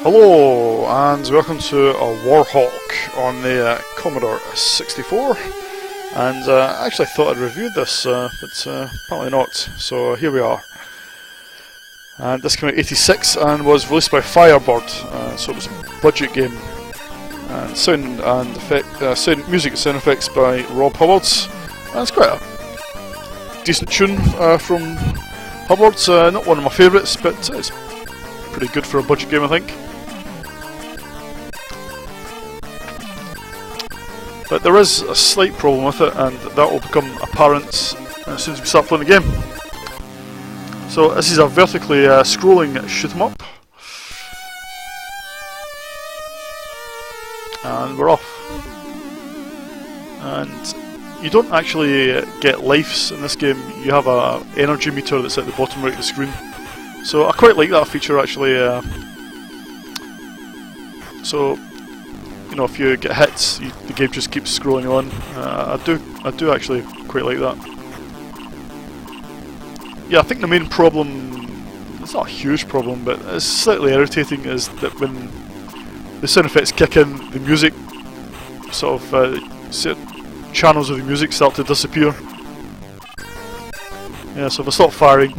Hello and welcome to a Warhawk on the Commodore 64, and I actually thought I'd reviewed this, but apparently not, so here we are. And this came out in '86 and was released by Firebird, so it was a budget game. And sound and music and sound effects by Rob Hubbard, and it's quite a decent tune from Hubbard. Not one of my favourites, but it's pretty good for a budget game, I think. But there is a slight problem with it, and that will become apparent as soon as we start playing the game. So this is a vertically scrolling shoot 'em up, and we're off. And you don't actually get lives in this game. You have a energy meter that's at the bottom right of the screen. So I quite like that feature actually. So you know, if you get hit, the game just keeps scrolling on. I do actually quite like that. Yeah, I think the main problem, it's not a huge problem, but it's slightly irritating, is that when the sound effects kick in, the music sort of channels of the music start to disappear. Yeah, so if I stop firing,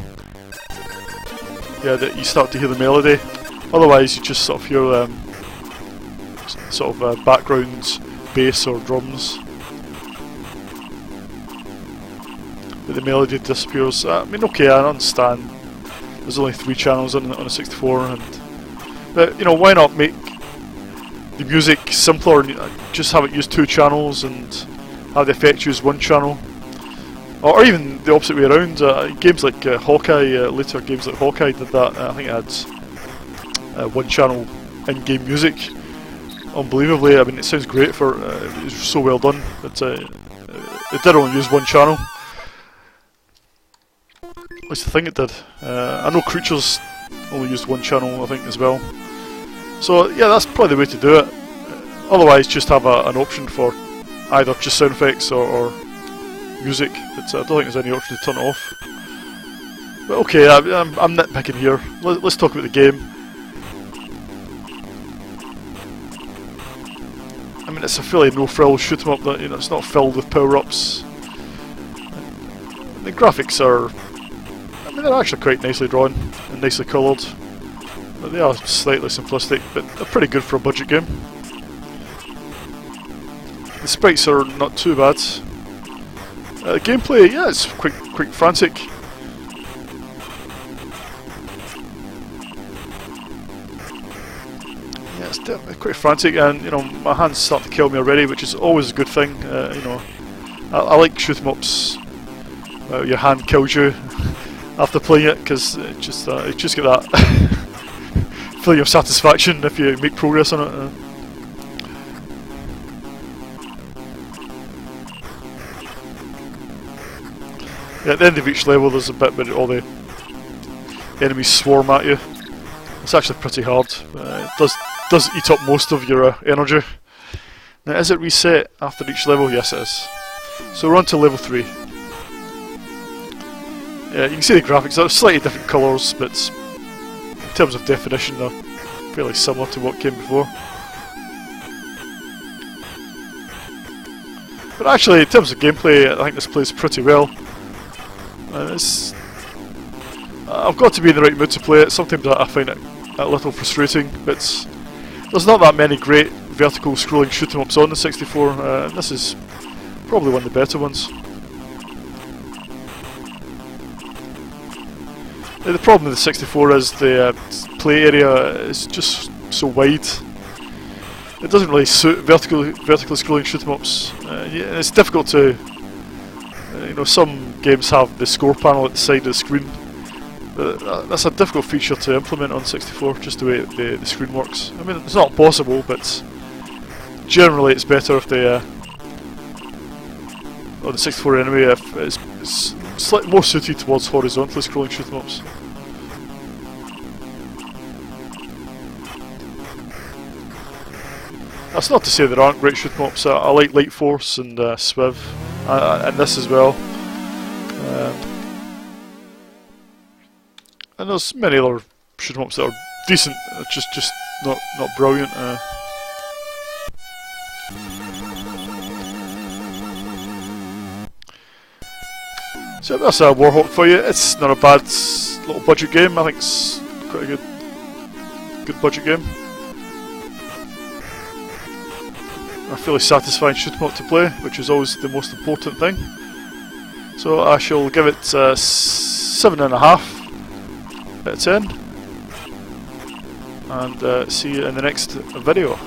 yeah, you start to hear the melody. Otherwise, you just sort of hear background bass or drums, but the melody disappears. I mean, okay, I understand there's only 3 channels on a 64, but you know, why not make the music simpler and just have it use 2 channels and have the effects use 1 channel, or even the opposite way around. Games like Hawkeye, later games like Hawkeye did that. I think it had 1 channel in-game music. Unbelievably, I mean, it sounds great for it's so well done, but it did only use 1 channel. At least I think it did. I know Creatures only used 1 channel, I think, as well. So yeah, that's probably the way to do it. Otherwise, just have an option for either just sound effects or music, but I don't think there's any option to turn it off. But okay, I'm nitpicking here. Let's talk about the game. I mean, it's a fairly no-frills shoot 'em up. That, you know, it's not filled with power-ups. The graphics are, I mean, they're actually quite nicely drawn and nicely coloured. But they are slightly simplistic, but they're pretty good for a budget game. The sprites are not too bad. Gameplay, yeah, it's quite frantic. Yeah, it's definitely quite frantic, and you know, my hands start to kill me already, which is always a good thing. You know, I like shoot 'em ups. Your hand kills you after playing it, because it just get that feeling of satisfaction if you make progress on it. Yeah, at the end of each level, there's a bit where all the enemies swarm at you. It's actually pretty hard. It does eat up most of your energy. Now, is it reset after each level? Yes, it is. So we're on to level 3. Yeah, you can see the graphics are slightly different colours, but in terms of definition, they're fairly similar to what came before. But actually, in terms of gameplay, I think this plays pretty well. I've got to be in the right mood to play it. Sometimes I find it a little frustrating, but there's not that many great vertical scrolling shoot 'em ups on the 64, and this is probably one of the better ones. The problem with the 64 is the play area is just so wide. It doesn't really suit vertically scrolling shoot 'em ups. Yeah, it's difficult to, you know, some games have the score panel at the side of the screen. That's a difficult feature to implement on 64, just the way the screen works. I mean, it's not possible, but generally it's better if on the 64 anyway, if it's slightly more suited towards horizontally scrolling shoot 'em ups. That's not to say there aren't great shoot 'em ups. I like Light Force and Swiv, and this as well. And there's many other shoot 'em ups that are decent, just not brilliant. So that's a Warhawk for you. It's not a bad little budget game. I think it's quite a good budget game. A fairly satisfying shoot 'em up to play, which is always the most important thing. So I shall give it 7.5 out of 10, and see you in the next video.